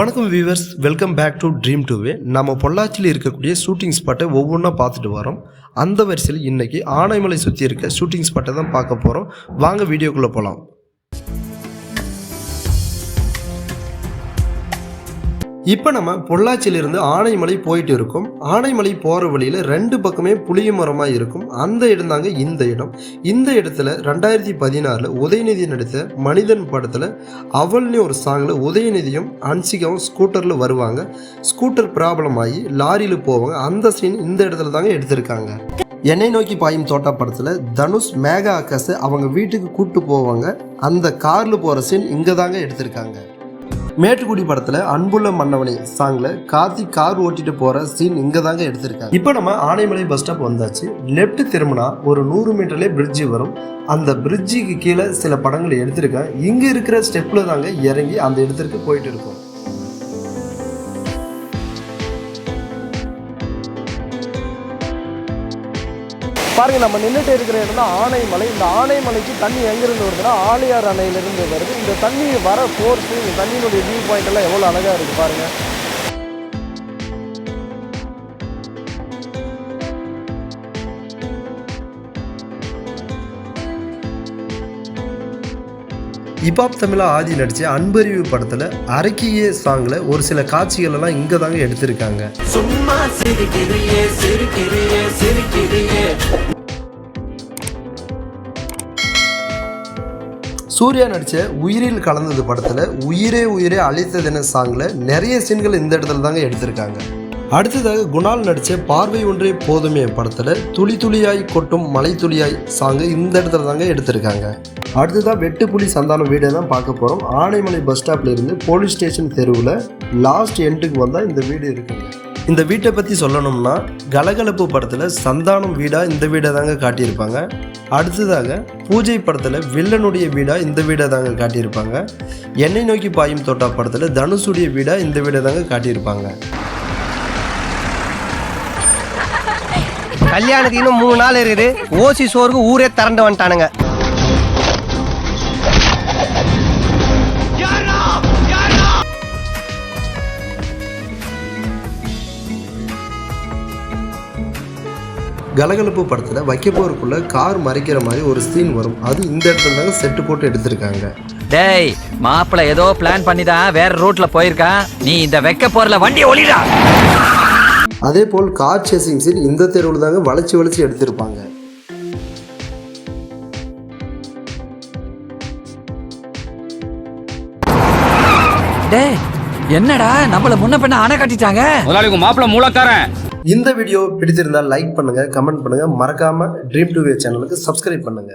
வணக்கம் viewers, welcome back to Dream2Way. நம்ம பொள்ளாச்சியில் இருக்கக்கூடிய ஷூட்டிங் ஸ்பாட்டை ஒவ்வொன்றா பார்த்துட்டு வரோம். அந்த வரிசையில் இன்றைக்கி ஆனைமலை சுற்றி இருக்க ஷூட்டிங் ஸ்பாட்டை தான் பார்க்க போகிறோம். வாங்க வீடியோக்குள்ளே போகலாம். இப்போ நம்ம பொள்ளாச்சியிலிருந்து ஆனைமலை போயிட்டு இருக்கோம். ஆனைமலை போகிற வழியில் ரெண்டு பக்கமே புளிய மரமாக இருக்கும். அந்த இடம் தாங்க இந்த இடம். இந்த இடத்துல 2016 உதயநிதி நடித்த மனிதன் படத்தில் அவள்னு ஒரு சாங்கில் உதயநிதியும் அன்சிகாவும் ஸ்கூட்டரில் வருவாங்க. ஸ்கூட்டர் ப்ராப்ளம் ஆகி லாரியில் போவாங்க. அந்த சீன் இந்த இடத்துல தாங்க எடுத்திருக்காங்க. என்னை நோக்கி பாயும் தோட்டா படத்தில் தனுஷ் மேகா ஆகாஷை அவங்க வீட்டுக்கு கூப்பிட்டு போவாங்க. அந்த காரில் போகிற சீன் இங்கே தாங்க எடுத்திருக்காங்க. மேட்டுக்குடி படத்தில் அன்புள்ள மன்னவனே சாங்கில் கார்த்தி கார் ஓட்டிட்டு போகிற சீன் இங்கே தாங்க எடுத்திருக்காங்க. இப்போ நம்ம ஆனைமலை பஸ் ஸ்டாப் வந்தாச்சு. லெஃப்ட் திரும்பினா ஒரு 100 மீட்டர்லேயே பிரிட்ஜு வரும். அந்த பிரிட்ஜுக்கு கீழே சில படங்கள் எடுத்திருக்கேன். இங்கே இருக்கிற ஸ்டெப்பில் தாங்க இறங்கி அந்த இடத்திற்கு போயிட்டு இருக்கோம். பாருங்கள், நம்ம நின்றுட்டு இருக்கிற இடம் தான் ஆனைமலை. இந்த ஆனைமலைக்கு தண்ணி எங்கேருந்து வருதுன்னா ஆலியார் அணையிலிருந்து வருது. இந்த தண்ணி வர ஃபோர்ஸு, இந்த தண்ணியினுடைய வியூ பாயிண்ட் எல்லாம் எவ்வளோ அழகாக இருக்குது பாருங்கள். இபாப் தமிழா ஆதி நடிச்ச அன்பறிவு படத்தில் அரக்கியே சாங்கில் ஒரு சில காட்சிகள் எல்லாம் இங்கே தாங்க எடுத்திருக்காங்க. சும்மா சிரிக்கிறியே சிரிக்கிறியே சிரிக்கிறியே. சூர்யா நடித்த உயிரில் கலந்தது படத்தில் உயிரே உயிரே அழித்ததென சாங்கில் நிறைய சீன்கள் இந்த இடத்துல தாங்க எடுத்திருக்காங்க. அடுத்ததாக குணால் நடித்த பார்வை ஒன்றே போதுமே படத்தில் துளி துளியாய் கொட்டும் மலை துளியாய் சாங்கு இந்த இடத்துல தாங்க எடுத்திருக்காங்க. அடுத்ததாக வெட்டுப்புலி சந்தானம் வீடை தான் பார்க்க போகிறோம். ஆனைமலை பஸ் ஸ்டாப்பில் இருந்து போலீஸ் ஸ்டேஷன் தெருவில் லாஸ்ட் எண்டுக்கு வந்தால் இந்த வீடு இருக்குங்க. இந்த வீட்டை பற்றி சொல்லணும்னா கலகலப்பு படத்தில் சந்தானம் வீடாக இந்த வீடை தாங்க காட்டியிருப்பாங்க. அடுத்ததாக பூஜை படத்தில் வில்லனுடைய வீடாக இந்த வீடை தாங்க காட்டியிருப்பாங்க. என்னை நோக்கி பாயும் தோட்டா படத்தில் தனுஷுடைய வீடாக இந்த வீடை தாங்க காட்டியிருப்பாங்க. கல்யாணத்துக்கு இன்னும் 3 நாள் இருக்குது. ஓசி சோறுக்கு ஊரே திரண்டு வந்துட்டானுங்க. கலகலப்பு படத்தில் வைக்கப்போருக்குள்ள கார் மறைக்கிற மாதிரி ஒரு சீன் வரும். அது இந்த இடத்துல தாங்க செட்டு போட்டு எடுத்திருக்காங்க. டேய் மாப்பிள்ள ஏதோ பிளான் பண்ணி தான் வேற ரூட்ல போயிருக்கான். நீ இந்த வைக்க போறல வண்டியை ஒளிடா. அதே போல் கார் சேசிங் சீன் இந்த தெருவில் தாங்க வளைச்சி வளைச்சி எடுத்திருப்பாங்க. டேய் என்னடா நம்மள முன்ன பின்ன அணை கட்டிட்டாங்க. முதலாளி உங்க மாப்பிள்ள மூலக்காரன். இந்த வீடியோ பிடித்திருந்தால் லைக் பண்ணுங்க, கமெண்ட் பண்ணுங்க, மறக்காம Dream2Way சேனலுக்கு சப்ஸ்கிரைப் பண்ணுங்க.